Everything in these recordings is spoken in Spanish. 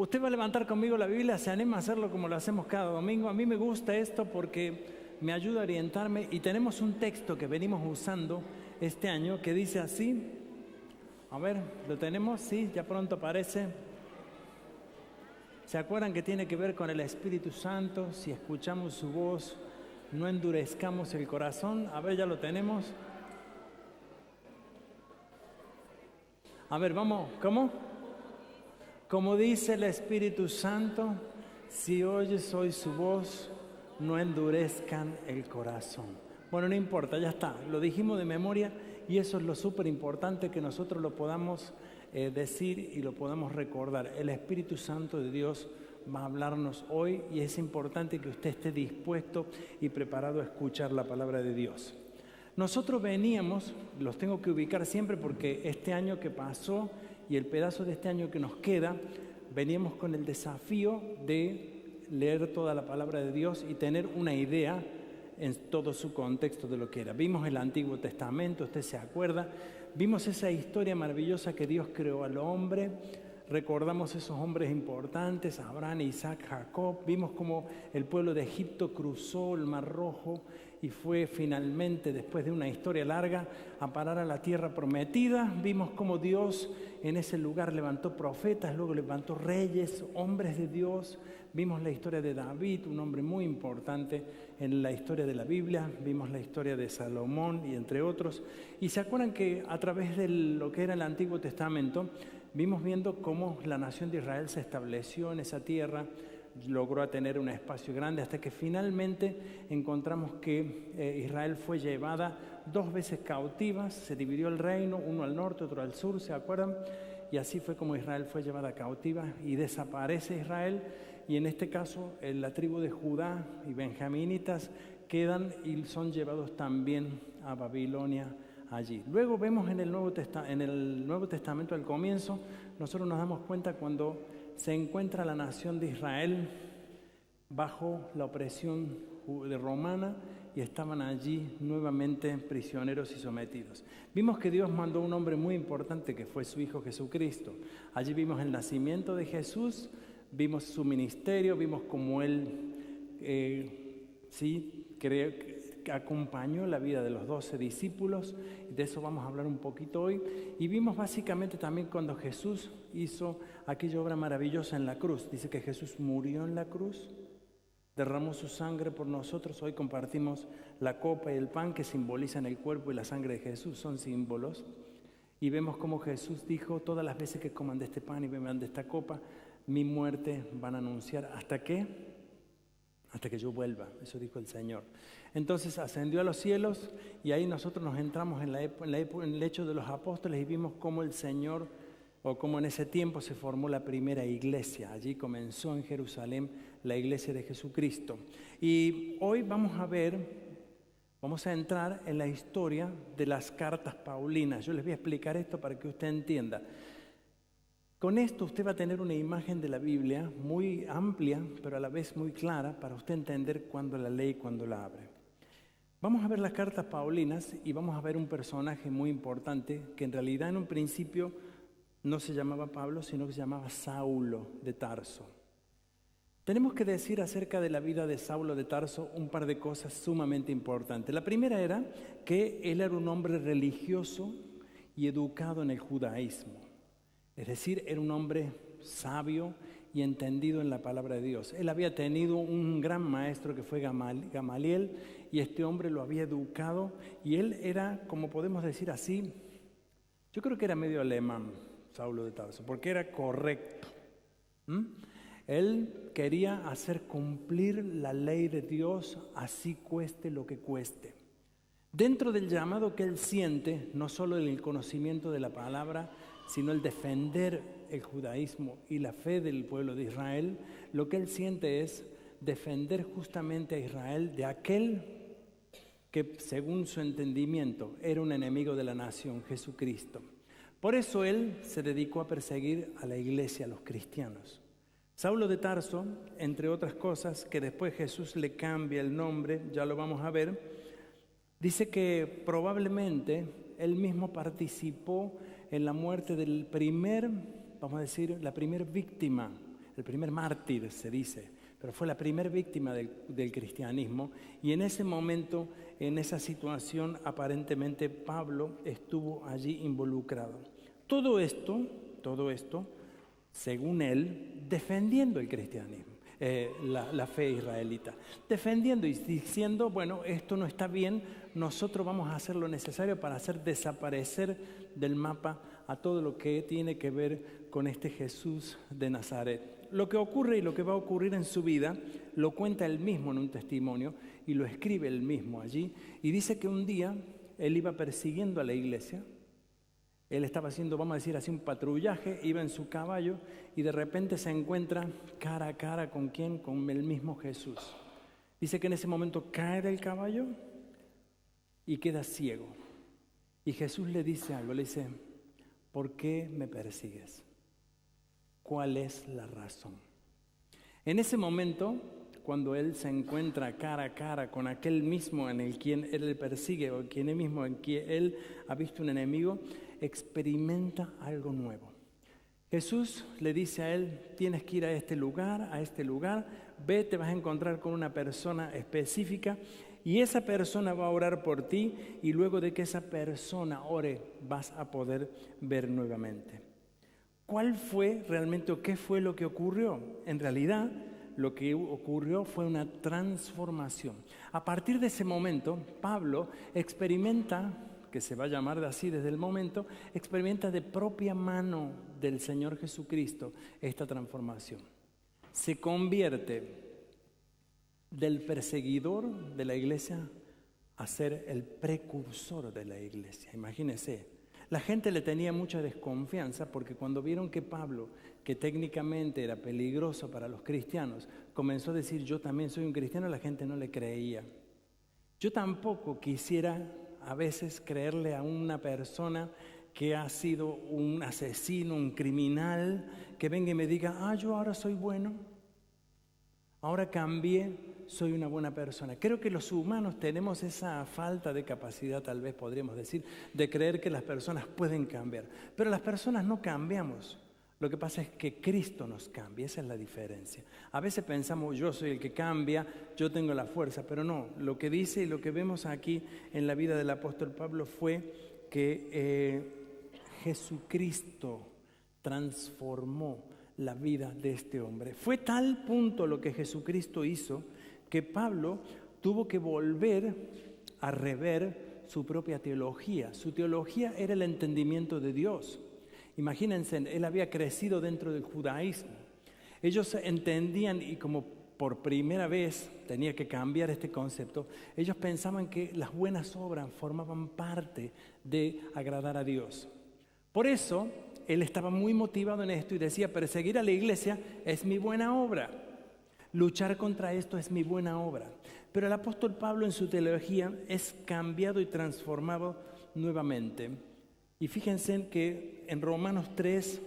Usted va a levantar conmigo la Biblia, se anima a hacerlo como lo hacemos cada domingo. A mí me gusta esto porque me ayuda a orientarme y tenemos un texto que venimos usando este año que dice así. A ver, ¿lo tenemos? Sí, ya pronto aparece. ¿Se acuerdan que tiene que ver con el Espíritu Santo? Si escuchamos su voz, no endurezcamos el corazón. A ver, ya lo tenemos. A ver, vamos, ¿cómo? Como dice el Espíritu Santo, si oyes hoy su voz, no endurezcan el corazón. Bueno, no importa, ya está, lo dijimos de memoria y eso es lo súper importante que nosotros lo podamos decir y lo podamos recordar. El Espíritu Santo de Dios va a hablarnos hoy y es importante que usted esté dispuesto y preparado a escuchar la palabra de Dios. Nosotros veníamos, los tengo que ubicar siempre porque este año que pasó y el pedazo de este año que nos queda, veníamos con el desafío de leer toda la palabra de Dios y tener una idea en todo su contexto de lo que era. Vimos el Antiguo Testamento, usted se acuerda, vimos esa historia maravillosa que Dios creó al hombre, recordamos esos hombres importantes, Abraham, Isaac, Jacob, vimos cómo el pueblo de Egipto cruzó el Mar Rojo y fue finalmente, después de una historia larga, a parar a la tierra prometida. Vimos cómo Dios en ese lugar levantó profetas, luego levantó reyes, hombres de Dios. Vimos la historia de David, un hombre muy importante en la historia de la Biblia. Vimos la historia de Salomón y entre otros. Y se acuerdan que a través de lo que era el Antiguo Testamento, vimos viendo cómo la nación de Israel se estableció en esa tierra, logró tener un espacio grande hasta que finalmente encontramos que Israel fue llevada 2 veces cautivas, se dividió el reino, uno al norte, otro al sur, ¿se acuerdan? Y así fue como Israel fue llevada cautiva y desaparece Israel y en este caso la tribu de Judá y benjaminitas quedan y son llevados también a Babilonia allí. Luego vemos en el Nuevo Testamento al comienzo, nosotros nos damos cuenta cuando se encuentra la nación de Israel bajo la opresión romana y estaban allí nuevamente prisioneros y sometidos. Vimos que Dios mandó un hombre muy importante que fue su Hijo Jesucristo. Allí vimos el nacimiento de Jesús, vimos su ministerio, vimos cómo Él acompañó la vida de los 12 discípulos, de eso vamos a hablar un poquito hoy, y vimos básicamente también cuando Jesús hizo aquella obra maravillosa en la cruz. Dice que Jesús murió en la cruz, derramó su sangre por nosotros. Hoy compartimos la copa y el pan que simbolizan el cuerpo y la sangre de Jesús, son símbolos, y vemos cómo Jesús dijo: todas las veces que coman de este pan y beban de esta copa, mi muerte van a anunciar. ¿Hasta qué? Hasta que yo vuelva, eso dijo el Señor. Entonces ascendió a los cielos y ahí nosotros nos entramos en el hecho de los apóstoles y vimos cómo el Señor, o cómo en ese tiempo se formó la primera iglesia. Allí comenzó en Jerusalén la iglesia de Jesucristo. Y hoy vamos a entrar en la historia de las cartas paulinas. Yo les voy a explicar esto para que usted entienda. Con esto usted va a tener una imagen de la Biblia muy amplia, pero a la vez muy clara, para usted entender cuándo la lee y cuándo la abre. Vamos a ver las cartas paulinas y vamos a ver un personaje muy importante que en realidad en un principio no se llamaba Pablo, sino que se llamaba Saulo de Tarso. Tenemos que decir acerca de la vida de Saulo de Tarso un par de cosas sumamente importantes. La primera era que él era un hombre religioso y educado en el judaísmo. Es decir, era un hombre sabio y entendido en la palabra de Dios. Él había tenido un gran maestro que fue Gamaliel y este hombre lo había educado y él era, como podemos decir así, yo creo que era medio alemán, Saulo de Tarso, porque era correcto. Él quería hacer cumplir la ley de Dios, así cueste lo que cueste. Dentro del llamado que él siente, no solo el conocimiento de la palabra, sino el defender el judaísmo y la fe del pueblo de Israel, lo que él siente es defender justamente a Israel de aquel que, según su entendimiento, era un enemigo de la nación, Jesucristo. Por eso él se dedicó a perseguir a la iglesia, a los cristianos. Saulo de Tarso, entre otras cosas, que después Jesús le cambia el nombre, ya lo vamos a ver, dice que probablemente él mismo participó en la muerte del primer, vamos a decir, la primera víctima el primer mártir se dice, pero fue la primera víctima del cristianismo, y en ese momento, en esa situación, aparentemente Pablo estuvo allí involucrado. Todo esto, según él, defendiendo el cristianismo, la fe israelita, defendiendo y diciendo, bueno, esto no está bien, nosotros vamos a hacer lo necesario para hacer desaparecer del mapa a todo lo que tiene que ver con este Jesús de Nazaret. Lo que ocurre y lo que va a ocurrir en su vida lo cuenta él mismo en un testimonio y lo escribe él mismo allí, y dice que un día él iba persiguiendo a la iglesia. Él estaba haciendo, vamos a decir así, un patrullaje, iba en su caballo y de repente se encuentra cara a cara ¿con quién? Con el mismo Jesús. Dice que en ese momento cae del caballo y queda ciego. Y Jesús le dice algo, le dice, ¿por qué me persigues? ¿Cuál es la razón? En ese momento, cuando él se encuentra cara a cara con aquel mismo en el quien él le persigue, o quien él mismo en quien él ha visto un enemigo, experimenta algo nuevo. Jesús le dice a él, tienes que ir a este lugar, ve, te vas a encontrar con una persona específica y esa persona va a orar por ti, y luego de que esa persona ore vas a poder ver nuevamente. ¿Cuál fue realmente o qué fue lo que ocurrió? En realidad, lo que ocurrió fue una transformación. A partir de ese momento, Pablo experimenta, que se va a llamar así desde el momento, experimenta de propia mano del Señor Jesucristo esta transformación. Se convierte del perseguidor de la iglesia a ser el precursor de la iglesia. Imagínense. La gente le tenía mucha desconfianza porque cuando vieron que Pablo, que técnicamente era peligroso para los cristianos, comenzó a decir yo también soy un cristiano, la gente no le creía. Yo tampoco quisiera a veces creerle a una persona que ha sido un asesino, un criminal, que venga y me diga, yo ahora soy bueno, ahora cambié, soy una buena persona. Creo que los humanos tenemos esa falta de capacidad, tal vez podríamos decir, de creer que las personas pueden cambiar. Pero las personas no cambiamos. Lo que pasa es que Cristo nos cambia, esa es la diferencia. A veces pensamos, yo soy el que cambia, yo tengo la fuerza, pero no. Lo que dice y lo que vemos aquí en la vida del apóstol Pablo fue que Jesucristo transformó la vida de este hombre. Fue tal punto lo que Jesucristo hizo que Pablo tuvo que volver a rever su propia teología. Su teología era el entendimiento de Dios. Imagínense, él había crecido dentro del judaísmo. Ellos entendían, y como por primera vez tenía que cambiar este concepto, ellos pensaban que las buenas obras formaban parte de agradar a Dios. Por eso, él estaba muy motivado en esto y decía, perseguir a la iglesia es mi buena obra. Luchar contra esto es mi buena obra. Pero el apóstol Pablo en su teología es cambiado y transformado nuevamente. Y fíjense que en Romanos 3,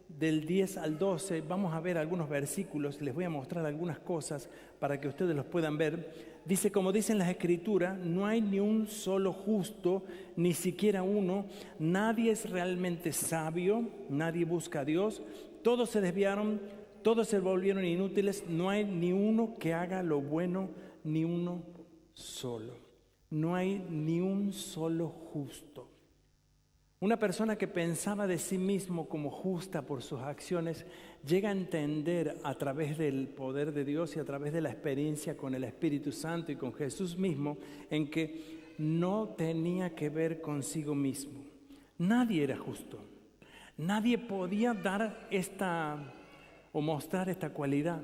del 10 al 12, vamos a ver algunos versículos, les voy a mostrar algunas cosas para que ustedes los puedan ver. Dice, como dicen las Escrituras, no hay ni un solo justo, ni siquiera uno. Nadie es realmente sabio, nadie busca a Dios. Todos se desviaron, todos se volvieron inútiles. No hay ni uno que haga lo bueno, ni uno solo. No hay ni un solo justo. Una persona que pensaba de sí mismo como justa por sus acciones llega a entender a través del poder de Dios y a través de la experiencia con el Espíritu Santo y con Jesús mismo en que no tenía que ver consigo mismo. Nadie era justo. Nadie podía dar o mostrar esta cualidad.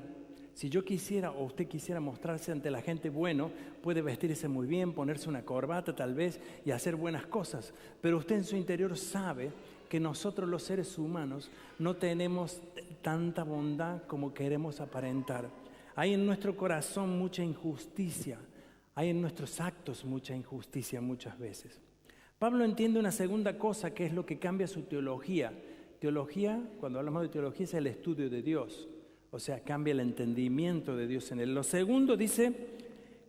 Si yo quisiera o usted quisiera mostrarse ante la gente bueno, puede vestirse muy bien, ponerse una corbata tal vez y hacer buenas cosas. Pero usted en su interior sabe que nosotros los seres humanos no tenemos tanta bondad como queremos aparentar. Hay en nuestro corazón mucha injusticia, hay en nuestros actos mucha injusticia muchas veces. Pablo entiende una segunda cosa que es lo que cambia su teología. Teología, cuando hablamos de teología, es el estudio de Dios. O sea, cambia el entendimiento de Dios en él. Lo segundo dice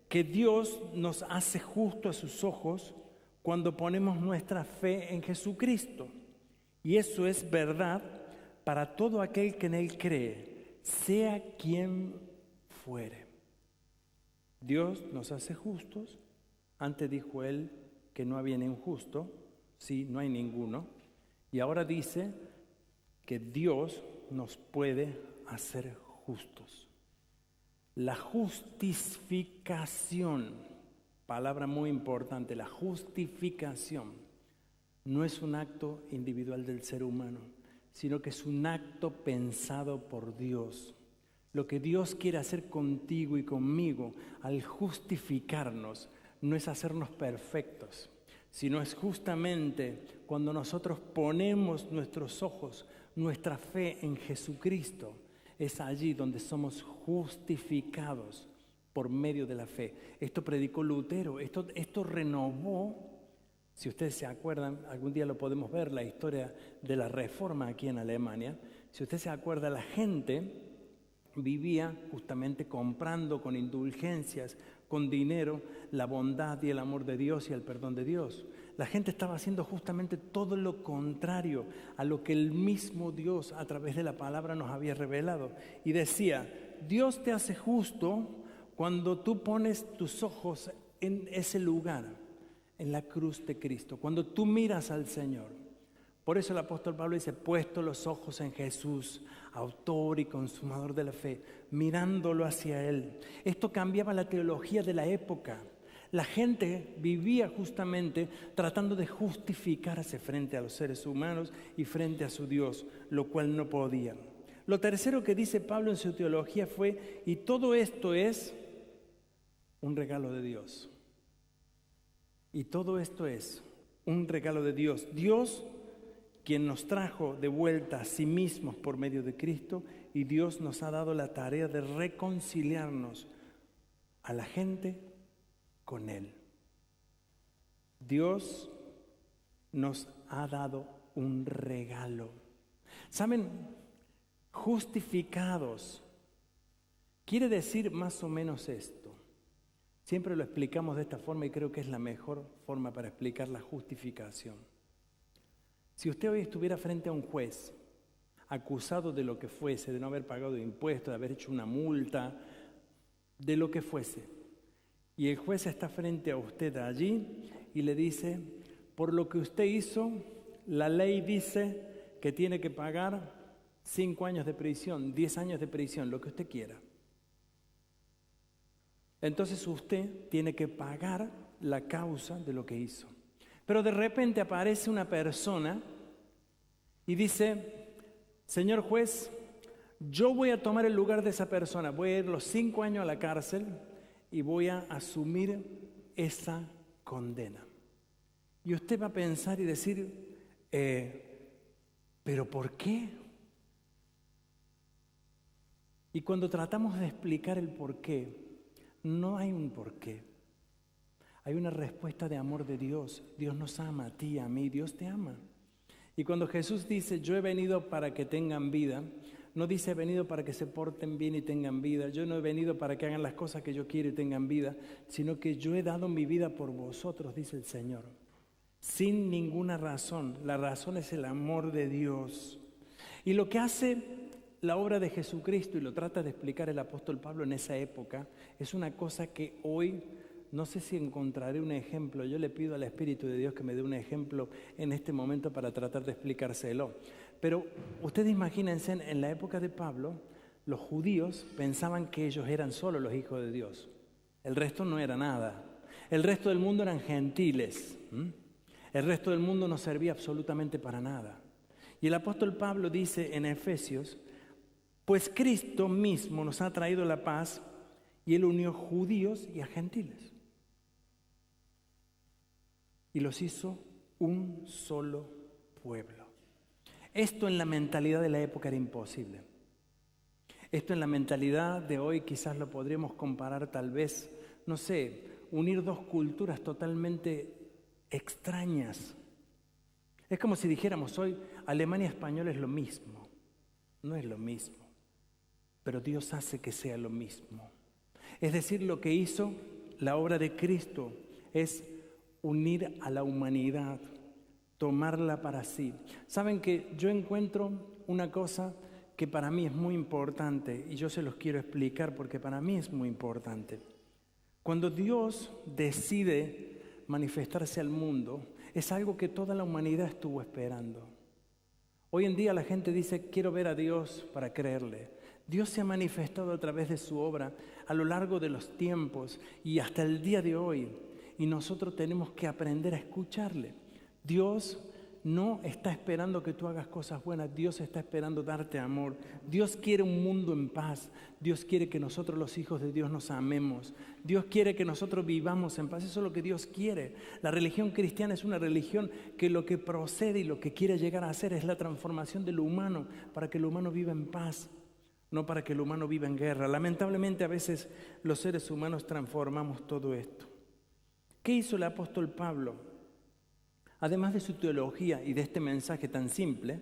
que Dios nos hace justo a sus ojos cuando ponemos nuestra fe en Jesucristo. Y eso es verdad para todo aquel que en él cree. sea quien fuere. Dios nos hace justos. Antes dijo él que no había ningún justo. Sí, no hay ninguno. Y ahora dice que Dios nos puede hacer justos. La justificación, palabra muy importante, la justificación no es un acto individual del ser humano, sino que es un acto pensado por Dios. Lo que Dios quiere hacer contigo y conmigo al justificarnos no es hacernos perfectos, sino es justamente cuando nosotros ponemos nuestros ojos, nuestra fe en Jesucristo, es allí donde somos justificados por medio de la fe. Esto predicó Lutero, esto renovó. Si ustedes se acuerdan, algún día lo podemos ver, la historia de la Reforma aquí en Alemania. Si usted se acuerda, la gente vivía justamente comprando con indulgencias, con dinero, la bondad y el amor de Dios y el perdón de Dios. La gente estaba haciendo justamente todo lo contrario a lo que el mismo Dios a través de la palabra nos había revelado. Y decía, Dios te hace justo cuando tú pones tus ojos en ese lugar, en la cruz de Cristo, cuando tú miras al Señor. Por eso el apóstol Pablo dice, puesto los ojos en Jesús, autor y consumador de la fe, mirándolo hacia Él. Esto cambiaba la teología de la época. La gente vivía justamente tratando de justificarse frente a los seres humanos y frente a su Dios, lo cual no podían. Lo tercero que dice Pablo en su teología fue, y todo esto es un regalo de Dios. Y todo esto es un regalo de Dios. Dios, quien nos trajo de vuelta a sí mismos por medio de Cristo, y Dios nos ha dado la tarea de reconciliarnos a la gente con Él. Dios nos ha dado un regalo. ¿Saben? Justificados quiere decir más o menos esto. Siempre lo explicamos de esta forma y creo que es la mejor forma para explicar la justificación. Si usted hoy estuviera frente a un juez, acusado de lo que fuese, de no haber pagado impuestos, de haber hecho una multa, de lo que fuese, y el juez está frente a usted allí y le dice, por lo que usted hizo, la ley dice que tiene que pagar 5 años de prisión, 10 años de prisión, lo que usted quiera. Entonces usted tiene que pagar la causa de lo que hizo. Pero de repente aparece una persona y dice, señor juez, yo voy a tomar el lugar de esa persona, voy a ir los 5 años a la cárcel y voy a asumir esa condena. Y usted va a pensar y decir, ¿pero por qué? Y cuando tratamos de explicar el por qué, no hay un porqué. Hay una respuesta de amor de Dios. Dios nos ama a ti, a mí, Dios te ama. Y cuando Jesús dice, yo he venido para que tengan vida, no dice he venido para que se porten bien y tengan vida. Yo no he venido para que hagan las cosas que yo quiero y tengan vida, sino que yo he dado mi vida por vosotros, dice el Señor. Sin ninguna razón. La razón es el amor de Dios. Y lo que hace la obra de Jesucristo, y lo trata de explicar el apóstol Pablo en esa época, es una cosa que hoy, no sé si encontraré un ejemplo. Yo le pido al Espíritu de Dios que me dé un ejemplo en este momento para tratar de explicárselo. Pero ustedes imagínense, en la época de Pablo, los judíos pensaban que ellos eran solo los hijos de Dios. El resto no era nada. El resto del mundo eran gentiles. El resto del mundo no servía absolutamente para nada. Y el apóstol Pablo dice en Efesios, pues Cristo mismo nos ha traído la paz y Él unió judíos y a gentiles. Y los hizo un solo pueblo. Esto en la mentalidad de la época era imposible. Esto en la mentalidad de hoy quizás lo podríamos comparar tal vez, no sé, unir dos culturas totalmente extrañas. Es como si dijéramos hoy, Alemania y español es lo mismo. No es lo mismo. Pero Dios hace que sea lo mismo. Es decir, lo que hizo la obra de Cristo es unir a la humanidad, tomarla para sí. Saben que yo encuentro una cosa que para mí es muy importante y yo se los quiero explicar porque para mí es muy importante. Cuando Dios decide manifestarse al mundo, es algo que toda la humanidad estuvo esperando. Hoy en día la gente dice, quiero ver a Dios para creerle. Dios se ha manifestado a través de su obra a lo largo de los tiempos y hasta el día de hoy. Y nosotros tenemos que aprender a escucharle. Dios no está esperando que tú hagas cosas buenas. Dios está esperando darte amor. Dios quiere un mundo en paz. Dios quiere que nosotros los hijos de Dios nos amemos. Dios quiere que nosotros vivamos en paz. Eso es lo que Dios quiere. La religión cristiana es una religión que lo que procede y lo que quiere llegar a hacer es la transformación de lo humano para que el humano viva en paz, no para que el humano viva en guerra. Lamentablemente a veces los seres humanos transformamos todo esto. ¿Qué hizo el apóstol Pablo? Además de su teología y de este mensaje tan simple,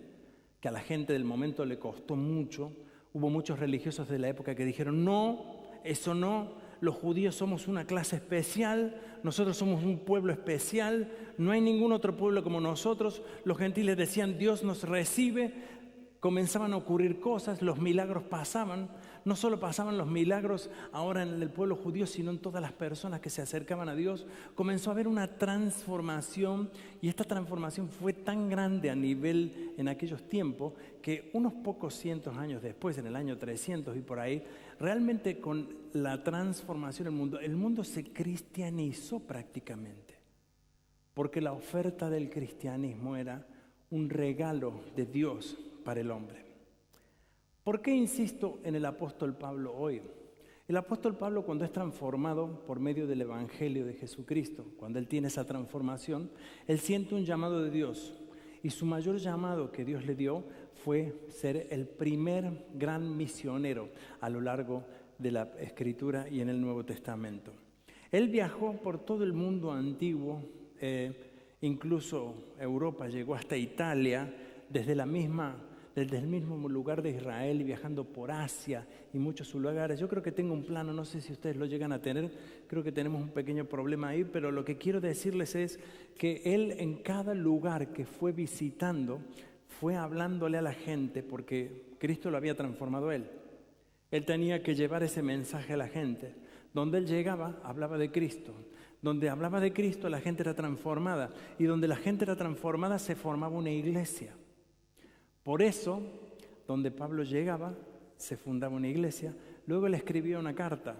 que a la gente del momento le costó mucho, hubo muchos religiosos de la época que dijeron, no, eso no, los judíos somos una clase especial, nosotros somos un pueblo especial, no hay ningún otro pueblo como nosotros. Los gentiles decían, Dios nos recibe. Comenzaban a ocurrir cosas, los milagros pasaban. No solo pasaban los milagros ahora en el pueblo judío, sino en todas las personas que se acercaban a Dios. Comenzó a haber una transformación y esta transformación fue tan grande a nivel en aquellos tiempos que unos pocos cientos años después, en el año 300 y por ahí, realmente con la transformación del mundo se cristianizó prácticamente. Porque la oferta del cristianismo era un regalo de Dios para el hombre. ¿Por qué insisto en el apóstol Pablo hoy? El apóstol Pablo, cuando es transformado por medio del evangelio de Jesucristo, cuando él tiene esa transformación, él siente un llamado de Dios. Y su mayor llamado que Dios le dio fue ser el primer gran misionero a lo largo de la Escritura y en el Nuevo Testamento. Él viajó por todo el mundo antiguo, incluso Europa, llegó hasta Italia, desde el mismo lugar de Israel y viajando por Asia y muchos lugares. Yo creo que tengo un plano, no sé si ustedes lo llegan a tener, creo que tenemos un pequeño problema ahí, pero lo que quiero decirles es que él en cada lugar que fue visitando, fue hablándole a la gente porque Cristo lo había transformado a él. Él tenía que llevar ese mensaje a la gente. Donde él llegaba, hablaba de Cristo. Donde hablaba de Cristo, la gente era transformada. Y donde la gente era transformada, se formaba una iglesia. Por eso, donde Pablo llegaba, se fundaba una iglesia. Luego le escribía una carta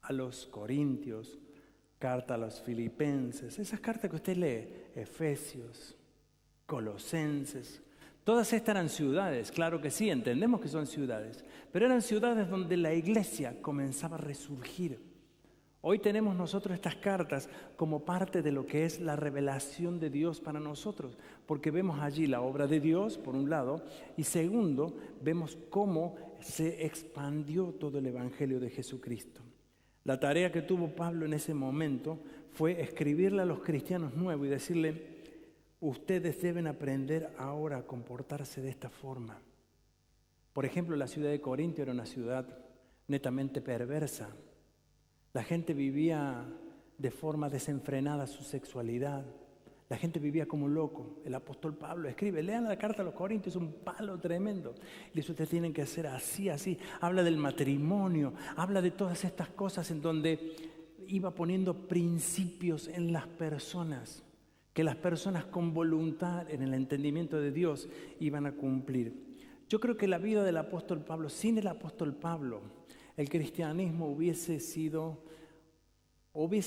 a los Corintios, carta a los Filipenses, esas cartas que usted lee, Efesios, Colosenses. Todas estas eran ciudades, claro que sí, entendemos que son ciudades, pero eran ciudades donde la iglesia comenzaba a resurgir. Hoy tenemos nosotros estas cartas como parte de lo que es la revelación de Dios para nosotros, porque vemos allí la obra de Dios, por un lado, y segundo, vemos cómo se expandió todo el Evangelio de Jesucristo. La tarea que tuvo Pablo en ese momento fue escribirle a los cristianos nuevos y decirle, ustedes deben aprender ahora a comportarse de esta forma. Por ejemplo, la ciudad de Corinto era una ciudad netamente perversa. La gente vivía de forma desenfrenada su sexualidad. La gente vivía como loco. El apóstol Pablo escribe, lean la carta a los Corintios, es un palo tremendo. Y dice, ustedes tienen que hacer así, así. Habla del matrimonio, habla de todas estas cosas en donde iba poniendo principios en las personas, que las personas con voluntad, en el entendimiento de Dios, iban a cumplir. Yo creo que la vida del apóstol Pablo, sin el apóstol Pablo, el cristianismo hubiese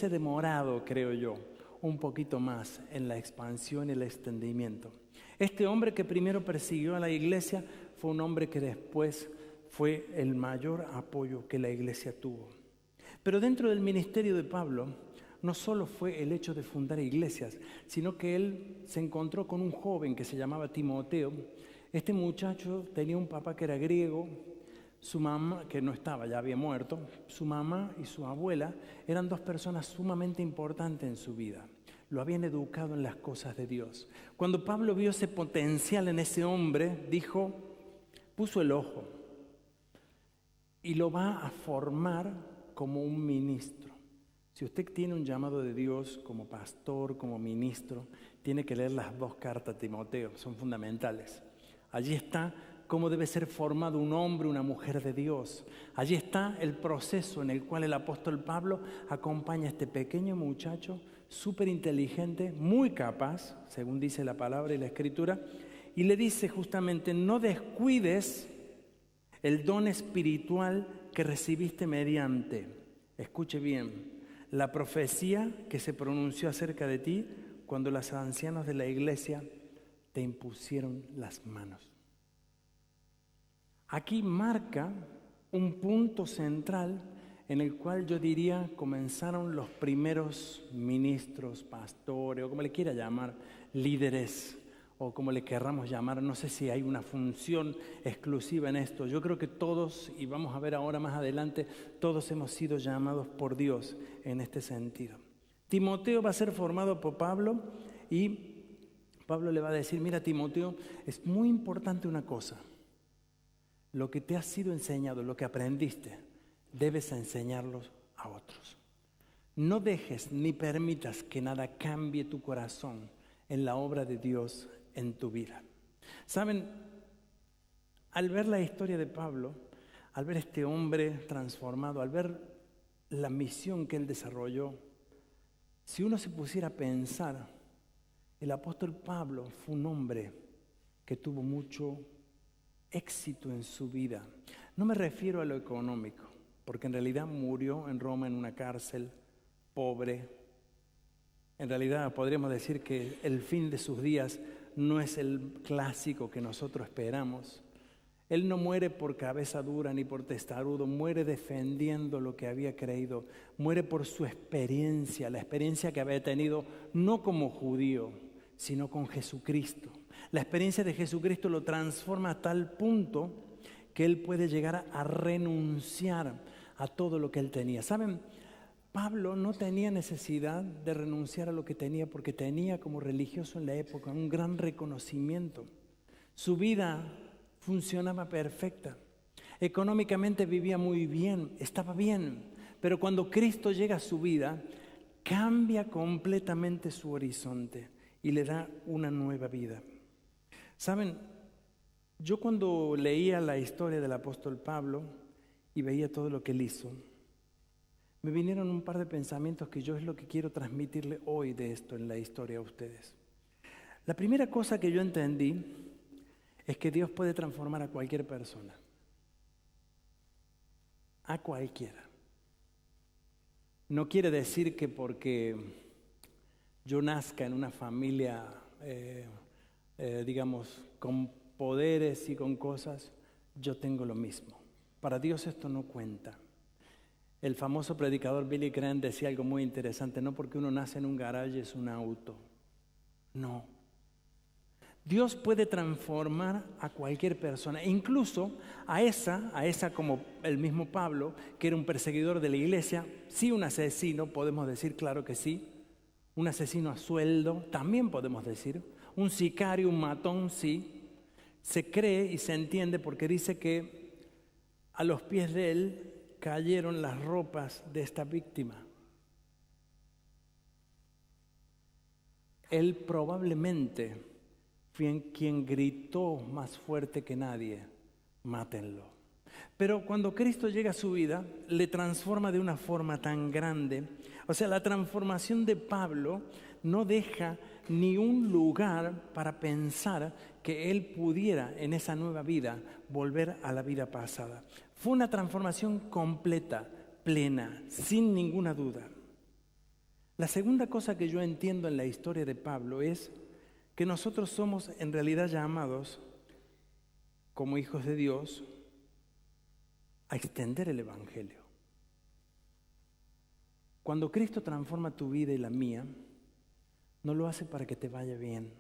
demorado, creo yo, un poquito más en la expansión y el extendimiento. Este hombre que primero persiguió a la iglesia fue un hombre que después fue el mayor apoyo que la iglesia tuvo. Pero dentro del ministerio de Pablo, no solo fue el hecho de fundar iglesias, sino que él se encontró con un joven que se llamaba Timoteo. Este muchacho tenía un papá que era griego. Su mamá, que no estaba, ya había muerto, su mamá y su abuela eran dos personas sumamente importantes en su vida. Lo habían educado en las cosas de Dios. Cuando Pablo vio ese potencial en ese hombre, puso el ojo y lo va a formar como un ministro. Si usted tiene un llamado de Dios como pastor, como ministro, tiene que leer las dos cartas de Timoteo, son fundamentales. Allí está cómo debe ser formado un hombre, una mujer de Dios. Allí está el proceso en el cual el apóstol Pablo acompaña a este pequeño muchacho, súper inteligente, muy capaz, según dice la palabra y la escritura, y le dice justamente: no descuides el don espiritual que recibiste mediante, escuche bien, la profecía que se pronunció acerca de ti cuando los ancianos de la iglesia te impusieron las manos. Aquí marca un punto central en el cual yo diría comenzaron los primeros ministros, pastores, o como le quiera llamar, líderes, o como le querramos llamar. No sé si hay una función exclusiva en esto. Yo creo que todos, y vamos a ver ahora más adelante, todos hemos sido llamados por Dios en este sentido. Timoteo va a ser formado por Pablo y Pablo le va a decir: mira, Timoteo, es muy importante una cosa. Lo que te ha sido enseñado, lo que aprendiste, debes enseñarlo a otros. No dejes ni permitas que nada cambie tu corazón en la obra de Dios en tu vida. Saben, al ver la historia de Pablo, al ver este hombre transformado, al ver la misión que él desarrolló, si uno se pusiera a pensar, el apóstol Pablo fue un hombre que tuvo mucho éxito en su vida. No me refiero a lo económico, porque en realidad murió en Roma en una cárcel, pobre. En realidad podríamos decir que el fin de sus días no es el clásico que nosotros esperamos. Él no muere por cabeza dura ni por testarudo, muere defendiendo lo que había creído, muere por su experiencia, la experiencia que había tenido no como judío, sino con Jesucristo. La experiencia de Jesucristo lo transforma a tal punto que él puede llegar a renunciar a todo lo que él tenía. ¿Saben? Pablo no tenía necesidad de renunciar a lo que tenía porque tenía como religioso en la época un gran reconocimiento. Su vida funcionaba perfecta. Económicamente vivía muy bien, estaba bien. Pero cuando Cristo llega a su vida, cambia completamente su horizonte y le da una nueva vida. ¿Saben? Yo cuando leía la historia del apóstol Pablo y veía todo lo que él hizo, me vinieron un par de pensamientos que yo es lo que quiero transmitirle hoy de esto en la historia a ustedes. La primera cosa que yo entendí es que Dios puede transformar a cualquier persona. A cualquiera. No quiere decir que porque yo nazca en una familia, digamos, con poderes y con cosas, yo tengo lo mismo. Para Dios esto no cuenta. El famoso predicador Billy Graham decía algo muy interesante: no porque uno nace en un garaje es un auto. No. Dios puede transformar a cualquier persona, incluso a esa como el mismo Pablo, que era un perseguidor de la iglesia, sí un asesino, podemos decir, claro que sí, un asesino a sueldo, también podemos decir, un sicario, un matón, sí. Se cree y se entiende porque dice que a los pies de él cayeron las ropas de esta víctima. Él probablemente fue quien gritó más fuerte que nadie: mátenlo. Pero cuando Cristo llega a su vida, le transforma de una forma tan grande. O sea, la transformación de Pablo no deja ni un lugar para pensar que él pudiera en esa nueva vida volver a la vida pasada. Fue una transformación completa, plena, sin ninguna duda. La segunda cosa que yo entiendo en la historia de Pablo es que nosotros somos en realidad llamados como hijos de Dios a extender el Evangelio. Cuando Cristo transforma tu vida y la mía, no lo hace para que te vaya bien.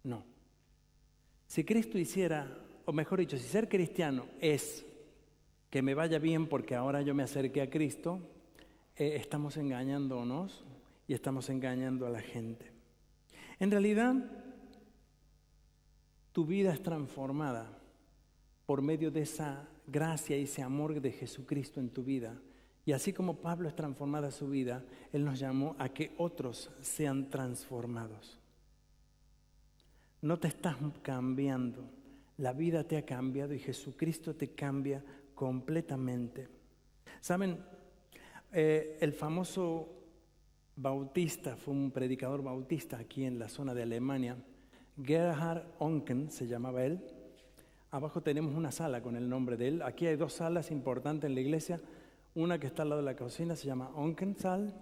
No. Si Cristo hiciera, o mejor dicho, si ser cristiano es que me vaya bien porque ahora yo me acerqué a Cristo, estamos engañándonos y estamos engañando a la gente. En realidad, tu vida es transformada por medio de esa gracia y ese amor de Jesucristo en tu vida. Y así como Pablo es transformada su vida, él nos llamó a que otros sean transformados. No te estás cambiando. la vida te ha cambiado y Jesucristo te cambia completamente. ¿Saben? El famoso bautista, fue un predicador bautista aquí en la zona de Alemania, Gerhard Onken se llamaba él. Abajo tenemos una sala con el nombre de él. Aquí hay 2 salas importantes en la iglesia. Una que está al lado de la cocina se llama Onken-Saal,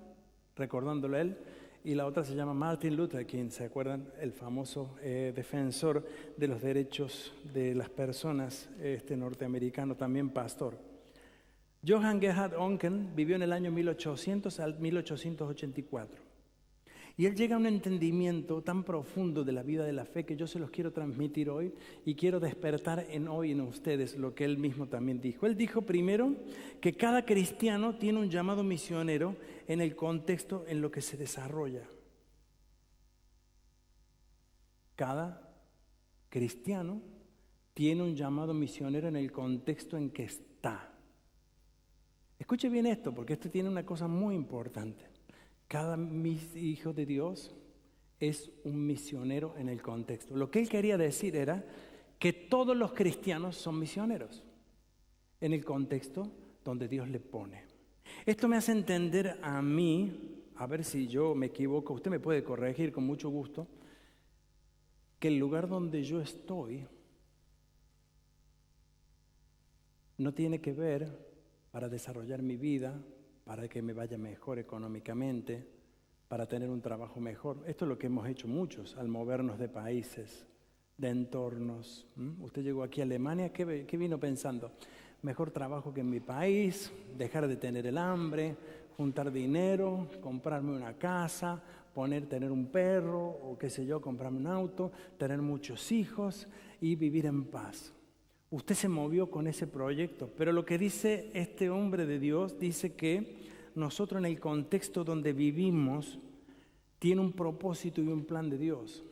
recordándolo a él, y la otra se llama Martin Luther King, ¿se acuerdan? El famoso defensor de los derechos de las personas, norteamericano, también pastor. Johann Gerhard Onken vivió en el año 1800 al 1884. Y él llega a un entendimiento tan profundo de la vida de la fe que yo se los quiero transmitir hoy y quiero despertar hoy en ustedes lo que él mismo también dijo. Él dijo primero que cada cristiano tiene un llamado misionero en el contexto en lo que se desarrolla. Cada cristiano tiene un llamado misionero en el contexto en que está. Escuche bien esto, porque esto tiene una cosa muy importante. Cada hijo de Dios es un misionero en el contexto. Lo que él quería decir era que todos los cristianos son misioneros en el contexto donde Dios le pone. Esto me hace entender a mí, a ver si yo me equivoco, usted me puede corregir con mucho gusto, que el lugar donde yo estoy no tiene que ver para desarrollar mi vida, para que me vaya mejor económicamente, para tener un trabajo mejor. Esto es lo que hemos hecho muchos al movernos de países, de entornos. Usted llegó aquí a Alemania, ¿qué vino pensando? Mejor trabajo que en mi país, dejar de tener el hambre, juntar dinero, comprarme una casa, tener un perro o qué sé yo, comprarme un auto, tener muchos hijos y vivir en paz. Usted se movió con ese proyecto, pero lo que dice este hombre de Dios, dice que nosotros en el contexto donde vivimos tiene un propósito y un plan de Dios.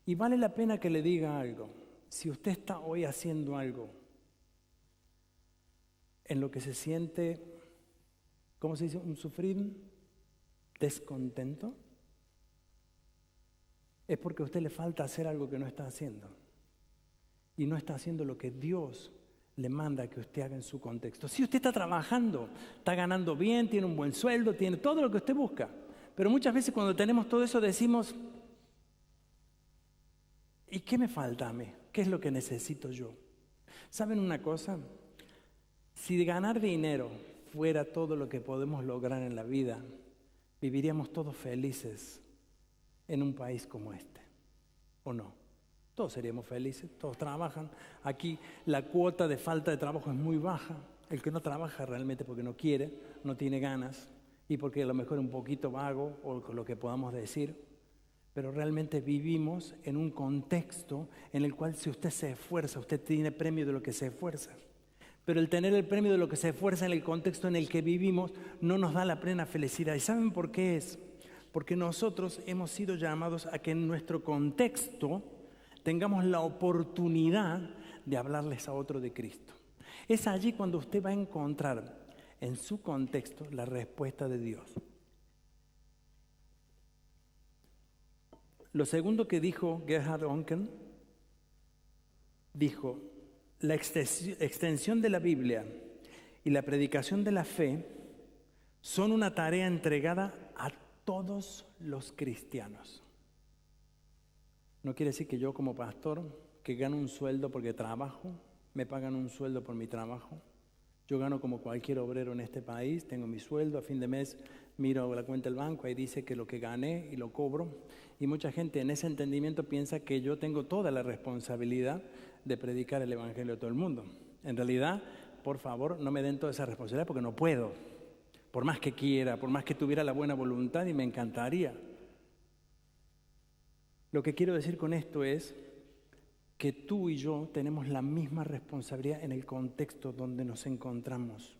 Y vale la pena que le diga algo. Si usted está hoy haciendo algo en lo que se siente, ¿cómo se dice? Un sufrir, descontento, es porque a usted le falta hacer algo que no está haciendo. Y no está haciendo lo que Dios le manda que usted haga en su contexto. Si usted está trabajando, está ganando bien, tiene un buen sueldo, tiene todo lo que usted busca. Pero muchas veces cuando tenemos todo eso decimos, ¿y qué me falta a mí? ¿Qué es lo que necesito yo? ¿Saben una cosa? Si ganar dinero fuera todo lo que podemos lograr en la vida, viviríamos todos felices en un país como este, ¿o no? Todos seríamos felices, todos trabajan. Aquí la cuota de falta de trabajo es muy baja. El que no trabaja realmente porque no quiere, no tiene ganas y porque a lo mejor es un poquito vago o lo que podamos decir. Pero realmente vivimos en un contexto en el cual si usted se esfuerza, usted tiene premio de lo que se esfuerza. Pero el tener el premio de lo que se esfuerza en el contexto en el que vivimos no nos da la plena felicidad. ¿Y saben por qué es? Porque nosotros hemos sido llamados a que en nuestro contexto tengamos la oportunidad de hablarles a otro de Cristo. Es allí cuando usted va a encontrar en su contexto la respuesta de Dios. Lo segundo que dijo Gerhard Onken, dijo, la extensión de la Biblia y la predicación de la fe son una tarea entregada a todos los cristianos. No quiere decir que yo como pastor, que gano un sueldo porque trabajo, me pagan un sueldo por mi trabajo. Yo gano como cualquier obrero en este país, tengo mi sueldo, a fin de mes miro la cuenta del banco, ahí dice que lo que gané y lo cobro. Y mucha gente en ese entendimiento piensa que yo tengo toda la responsabilidad de predicar el evangelio a todo el mundo. En realidad, por favor, no me den toda esa responsabilidad porque no puedo. Por más que quiera, por más que tuviera la buena voluntad y me encantaría. Lo que quiero decir con esto es que tú y yo tenemos la misma responsabilidad en el contexto donde nos encontramos.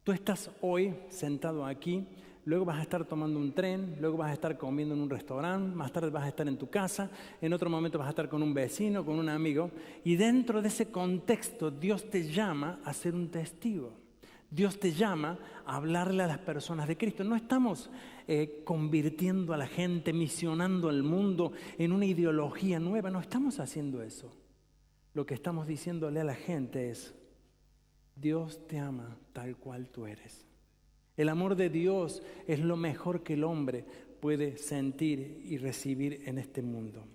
Tú estás hoy sentado aquí, luego vas a estar tomando un tren, luego vas a estar comiendo en un restaurante, más tarde vas a estar en tu casa, en otro momento vas a estar con un vecino, con un amigo, y dentro de ese contexto Dios te llama a ser un testigo. Dios te llama a hablarle a las personas de Cristo. No estamos convirtiendo a la gente, misionando al mundo en una ideología nueva. No estamos haciendo eso. Lo que estamos diciéndole a la gente es: Dios te ama tal cual tú eres. El amor de Dios es lo mejor que el hombre puede sentir y recibir en este mundo.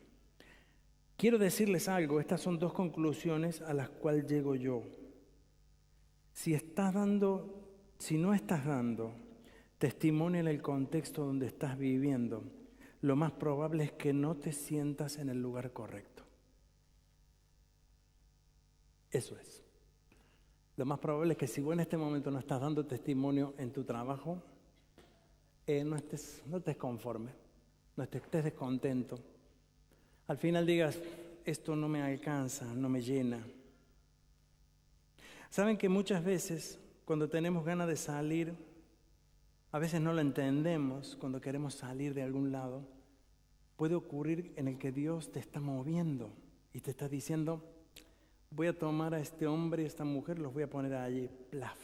Quiero decirles algo, estas son 2 conclusiones a las cuales llego yo. Si no estás dando testimonio en el contexto donde estás viviendo, lo más probable es que no te sientas en el lugar correcto. Eso es. Lo más probable es que si vos en este momento no estás dando testimonio en tu trabajo, no estés conforme, no estés descontento. Al final digas: esto no me alcanza, no me llena. Saben que muchas veces cuando tenemos ganas de salir, a veces no lo entendemos. Cuando queremos salir de algún lado, puede ocurrir en el que Dios te está moviendo y te está diciendo: voy a tomar a este hombre y a esta mujer, los voy a poner allí, plaf.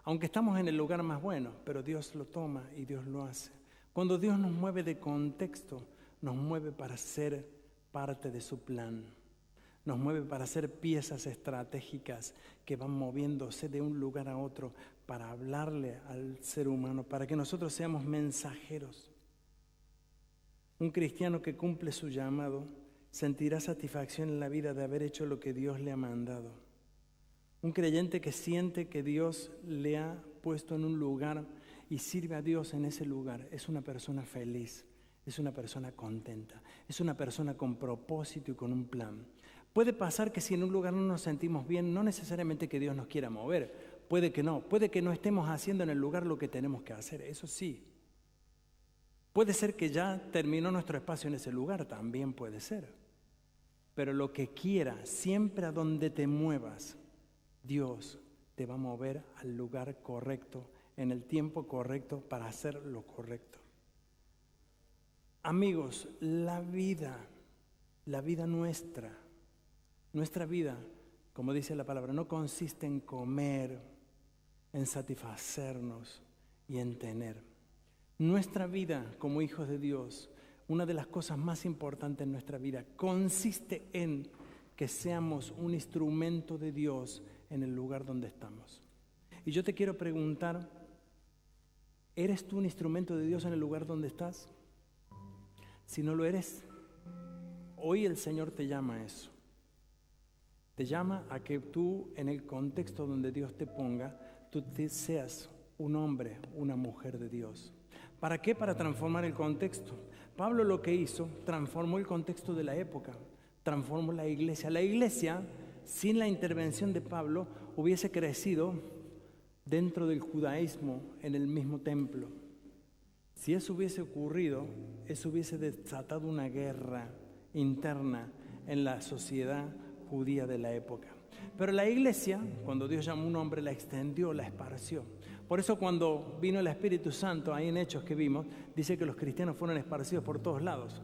Aunque estamos en el lugar más bueno, pero Dios lo toma y Dios lo hace. Cuando Dios nos mueve de contexto, nos mueve para ser parte de su plan. Nos mueve para ser piezas estratégicas que van moviéndose de un lugar a otro para hablarle al ser humano, para que nosotros seamos mensajeros. Un cristiano que cumple su llamado sentirá satisfacción en la vida de haber hecho lo que Dios le ha mandado. Un creyente que siente que Dios le ha puesto en un lugar y sirve a Dios en ese lugar es una persona feliz, es una persona contenta, es una persona con propósito y con un plan. Puede pasar que si en un lugar no nos sentimos bien, no necesariamente que Dios nos quiera mover, puede que no estemos haciendo en el lugar lo que tenemos que hacer, eso sí. Puede ser que ya terminó nuestro espacio en ese lugar, también puede ser. Pero lo que quiera, siempre a donde te muevas, Dios te va a mover al lugar correcto, en el tiempo correcto, para hacer lo correcto. Amigos, la vida nuestra vida, como dice la palabra, no consiste en comer, en satisfacernos y en tener. Nuestra vida como hijos de Dios, una de las cosas más importantes en nuestra vida, consiste en que seamos un instrumento de Dios en el lugar donde estamos. Y yo te quiero preguntar, ¿eres tú un instrumento de Dios en el lugar donde estás? Si no lo eres, hoy el Señor te llama a eso. Te llama a que tú, en el contexto donde Dios te ponga, tú seas un hombre, una mujer de Dios. ¿Para qué? Para transformar el contexto. Pablo lo que hizo, transformó el contexto de la época, transformó la iglesia. La iglesia, sin la intervención de Pablo, hubiese crecido dentro del judaísmo, en el mismo templo. Si eso hubiese ocurrido, eso hubiese desatado una guerra interna en la sociedad judía de la época. Pero la iglesia, cuando Dios llamó a un hombre, la extendió, la esparció. Por eso cuando vino el Espíritu Santo, ahí en Hechos que vimos, dice que los cristianos fueron esparcidos por todos lados.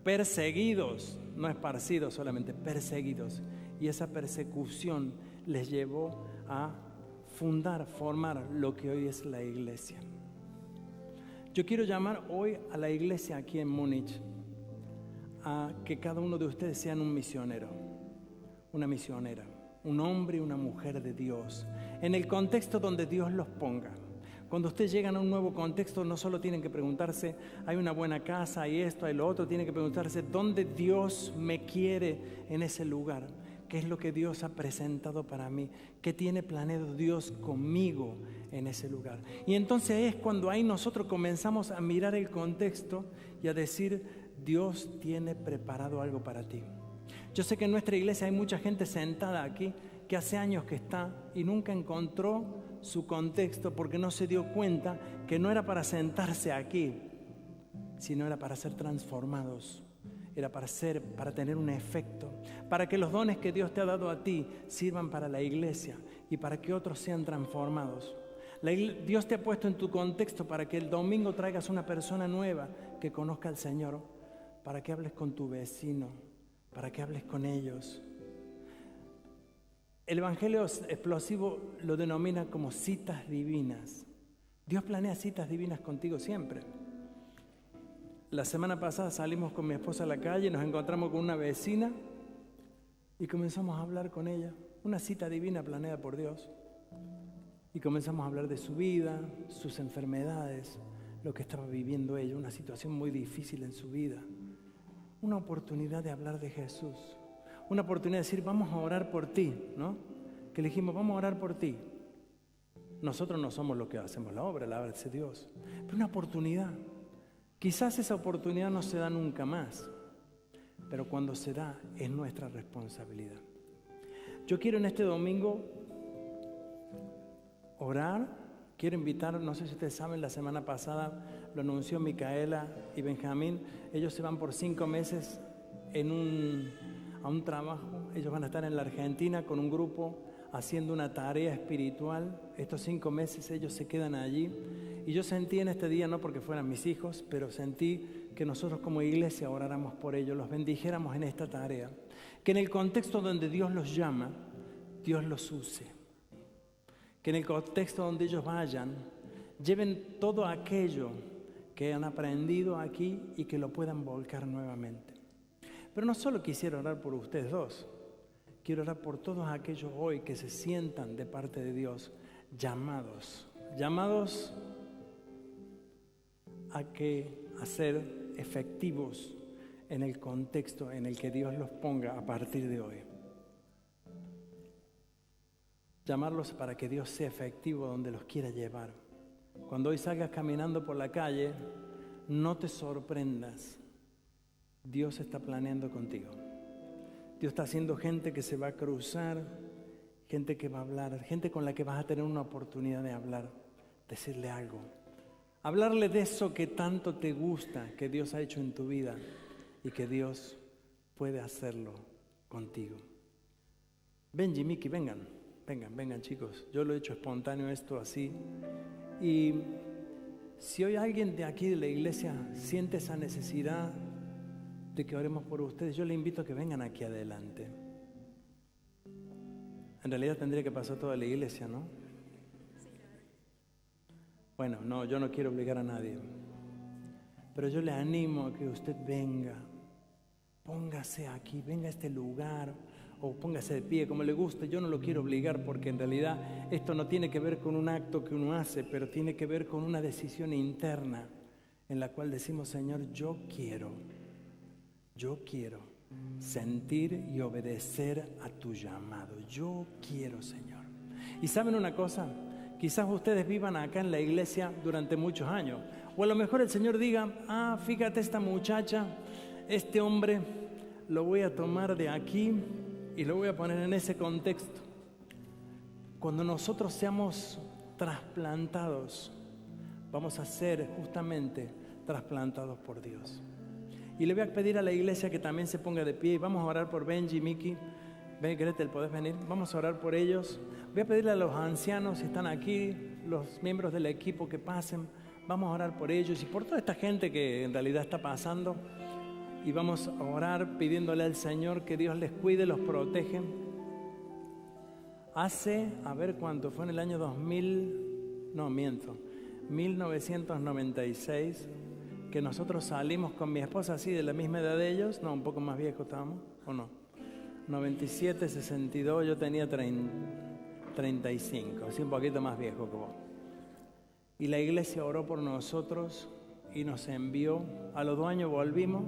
Perseguidos, no esparcidos solamente, perseguidos. Y esa persecución les llevó a formar lo que hoy es la iglesia. Yo quiero llamar hoy a la iglesia aquí en Múnich a que cada uno de ustedes sean un misionero, una misionera, un hombre y una mujer de Dios, en el contexto donde Dios los ponga. Cuando ustedes llegan a un nuevo contexto, no solo tienen que preguntarse, hay una buena casa, hay esto, hay lo otro, tienen que preguntarse, ¿dónde Dios me quiere en ese lugar? ¿Qué es lo que Dios ha presentado para mí? ¿Qué tiene planeado Dios conmigo en ese lugar? Y entonces es cuando ahí nosotros comenzamos a mirar el contexto y a decir, Dios tiene preparado algo para ti. Yo sé que en nuestra iglesia hay mucha gente sentada aquí que hace años que está y nunca encontró su contexto porque no se dio cuenta que no era para sentarse aquí, sino era para ser transformados, era para tener un efecto, para que los dones que Dios te ha dado a ti sirvan para la iglesia y para que otros sean transformados. Dios te ha puesto en tu contexto para que el domingo traigas una persona nueva que conozca al Señor, para que hables con tu vecino, para que hables con ellos. El Evangelio explosivo lo denomina como citas divinas. Dios planea citas divinas contigo siempre. La semana pasada salimos con mi esposa a la calle y nos encontramos con una vecina y comenzamos a hablar con ella. Una cita divina planeada por Dios. Y comenzamos a hablar de su vida, sus enfermedades, lo que estaba viviendo ella, una situación muy difícil en su vida. Una oportunidad de hablar de Jesús. Una oportunidad de decir, vamos a orar por ti, ¿no? Que le dijimos, vamos a orar por ti. Nosotros no somos los que hacemos la obra hace Dios. Pero una oportunidad. Quizás esa oportunidad no se da nunca más, pero cuando se da es nuestra responsabilidad. Yo quiero en este domingo orar. Quiero invitar, no sé si ustedes saben, la semana pasada lo anunció Micaela y Benjamín. Ellos se van por 5 meses a un trabajo. Ellos van a estar en la Argentina con un grupo haciendo una tarea espiritual. Estos 5 meses ellos se quedan allí. Y yo sentí en este día, no porque fueran mis hijos, pero sentí que nosotros como iglesia oráramos por ellos, los bendijéramos en esta tarea. Que en el contexto donde Dios los llama, Dios los use. Que en el contexto donde ellos vayan, lleven todo aquello que han aprendido aquí y que lo puedan volcar nuevamente. Pero no solo quisiera orar por ustedes dos, quiero orar por todos aquellos hoy que se sientan de parte de Dios llamados a ser efectivos en el contexto en el que Dios los ponga a partir de hoy. Llamarlos para que Dios sea efectivo donde los quiera llevar. Cuando hoy salgas caminando por la calle, no te sorprendas. Dios está planeando contigo. Dios está haciendo gente que se va a cruzar, gente que va a hablar, gente con la que vas a tener una oportunidad de hablar, decirle algo. Hablarle de eso que tanto te gusta, que Dios ha hecho en tu vida y que Dios puede hacerlo contigo. Benji, Miki, vengan chicos. Yo lo he hecho espontáneo esto así. Y si hoy alguien de aquí de la iglesia siente esa necesidad de que oremos por ustedes, yo le invito a que vengan aquí adelante. En realidad tendría que pasar toda la iglesia, ¿no? Bueno, no, yo no quiero obligar a nadie. Pero yo le animo a que usted venga. Póngase aquí, venga a este lugar. O póngase de pie, como le guste. Yo no lo quiero obligar porque en realidad esto no tiene que ver con un acto que uno hace, pero tiene que ver con una decisión interna en la cual decimos, Señor, yo quiero sentir y obedecer a tu llamado. Yo quiero, Señor. Y ¿saben una cosa? Quizás ustedes vivan acá en la iglesia durante muchos años. O a lo mejor el Señor diga, fíjate esta muchacha, este hombre, lo voy a tomar de aquí y lo voy a poner en ese contexto. Cuando nosotros seamos trasplantados, vamos a ser justamente trasplantados por Dios. Y le voy a pedir a la iglesia que también se ponga de pie y vamos a orar por Benji, Miki. Ven, Gretel, ¿podés venir? Vamos a orar por ellos. Voy a pedirle a los ancianos, si están aquí, los miembros del equipo que pasen. Vamos a orar por ellos y por toda esta gente que en realidad está pasando. Y vamos a orar pidiéndole al Señor que Dios les cuide, los protege. Hace, a ver cuánto, fue en el año 1996, que nosotros salimos con mi esposa así de la misma edad de ellos, no, un poco más viejo estábamos, ¿o no? 97, 62, yo tenía 35, así un poquito más viejo que vos. Y la iglesia oró por nosotros y nos envió. A los 2 años volvimos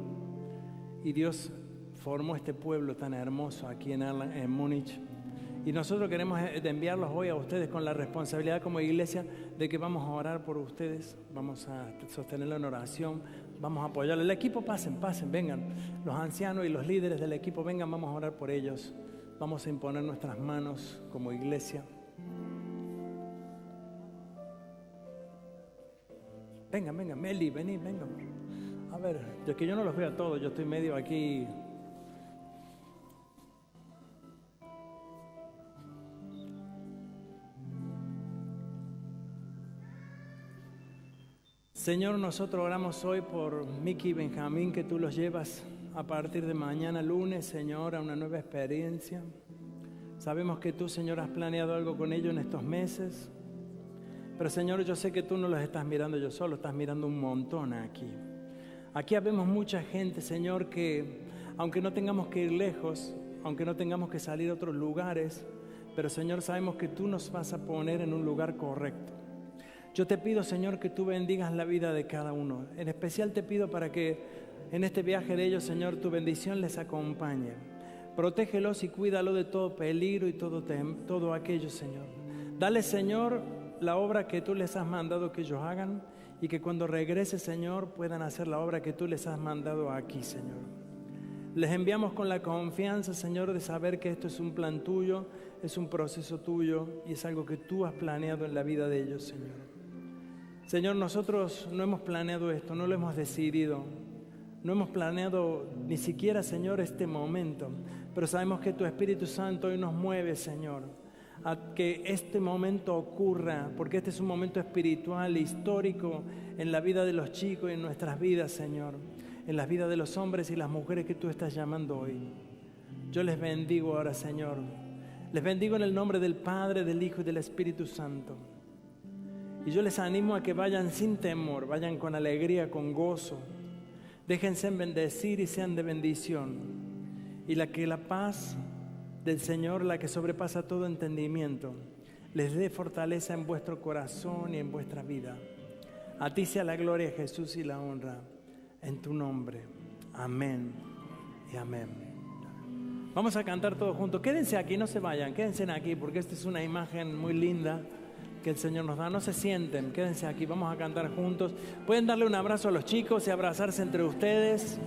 y Dios formó este pueblo tan hermoso aquí en Múnich. Y nosotros queremos enviarlos hoy a ustedes con la responsabilidad como iglesia de que vamos a orar por ustedes, vamos a sostenerlo en oración, vamos a apoyarlo. El equipo, pasen, vengan. Los ancianos y los líderes del equipo, vengan, vamos a orar por ellos. Vamos a imponer nuestras manos como iglesia. Vengan, Meli, vení, vengan. A ver, es que yo no los veo a todos, yo estoy medio aquí. Señor, nosotros oramos hoy por Miki y Benjamín, que tú los llevas a partir de mañana lunes, Señor, a una nueva experiencia. Sabemos que tú, Señor, has planeado algo con ellos en estos meses. Pero, Señor, yo sé que tú no los estás mirando yo solo, estás mirando un montón aquí. Aquí vemos mucha gente, Señor, que aunque no tengamos que ir lejos, aunque no tengamos que salir a otros lugares, pero, Señor, sabemos que tú nos vas a poner en un lugar correcto. Yo te pido, Señor, que tú bendigas la vida de cada uno. En especial te pido para que en este viaje de ellos, Señor, tu bendición les acompañe. Protégelos y cuídalo de todo peligro y todo aquello, Señor. Dale, Señor, la obra que tú les has mandado que ellos hagan y que cuando regrese, Señor, puedan hacer la obra que tú les has mandado aquí, Señor. Les enviamos con la confianza, Señor, de saber que esto es un plan tuyo, es un proceso tuyo y es algo que tú has planeado en la vida de ellos, Señor. Señor, nosotros no hemos planeado esto, no lo hemos decidido, no hemos planeado ni siquiera, Señor, este momento, pero sabemos que tu Espíritu Santo hoy nos mueve, Señor, a que este momento ocurra, porque este es un momento espiritual, histórico en la vida de los chicos y en nuestras vidas, Señor, en las vidas de los hombres y las mujeres que tú estás llamando hoy. Yo les bendigo ahora, Señor. Les bendigo en el nombre del Padre, del Hijo y del Espíritu Santo. Y yo les animo a que vayan sin temor, vayan con alegría, con gozo. Déjense bendecir y sean de bendición. Y que la paz del Señor, la que sobrepasa todo entendimiento, les dé fortaleza en vuestro corazón y en vuestra vida. A ti sea la gloria, Jesús, y la honra. En tu nombre. Amén y amén. Vamos a cantar todos juntos. Quédense aquí, no se vayan, quédense aquí, porque esta es una imagen muy linda que el Señor nos da. No se sienten, quédense aquí, vamos a cantar juntos. Pueden darle un abrazo a los chicos y abrazarse entre ustedes.